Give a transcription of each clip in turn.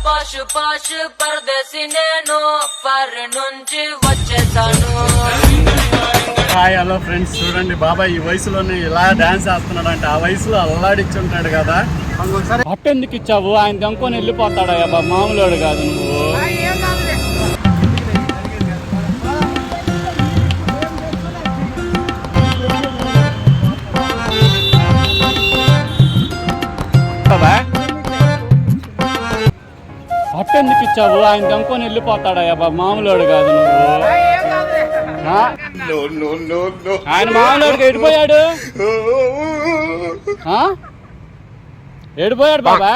పాషు పాషు పరదేశి నేను ఫారెన్ నుంచి వచ్చేసాను. హాయ్ హలో ఫ్రెండ్స్, చూడండి బాబాయ్ ఈ వయసులోనే ఇలా డాన్స్ వేస్తున్నాడు అంటే ఆ వయసులో అల్లాడిచ్చి ఉంటాడు కదా. అట్టెందుకు ఇచ్చావు? ఆయన దమ్కొని వెళ్ళిపోతాడా అబ్బా, మామూలుడు కాదు నువ్వు. అట్టెందుకు ఇచ్చావు? ఆయన దమ్కొని వెళ్ళిపోతాడా అబ్బా, మామూలుడు కాదు నువ్వు. ఆయన మామూలుడికి ఎడిపోయాడు, ఎడిపోయాడు బాబా.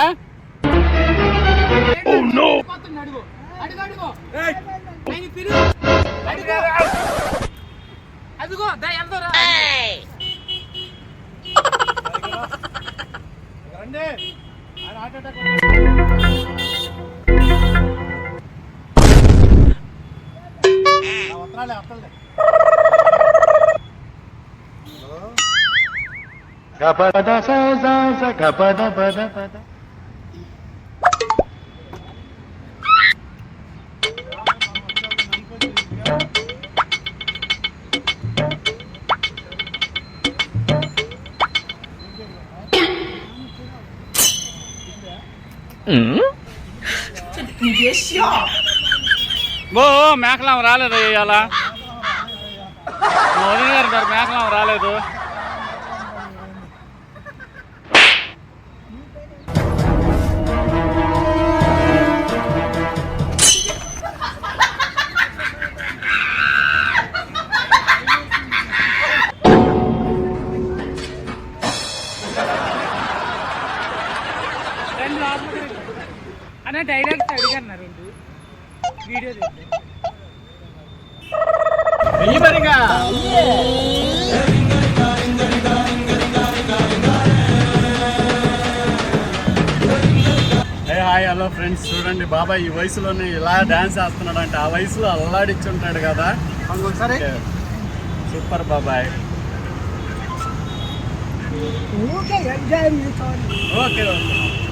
మేకలం రాలేదు ఇవాళ, వదిన గారు మేకలం రాలేదు. అన్న డైలాగ్స్ అడిగారు రెండు వీడియో హాయ్ హలో ఫ్రెండ్స్, చూడండి బాబాయ్ ఈ వయసులోనే ఇలా డాన్స్ వేస్తున్నాడు అంటే ఆ వయసులో అల్లాడిచ్చి ఉంటాడు కదా. సూపర్ బాబాయ్. Okay okay.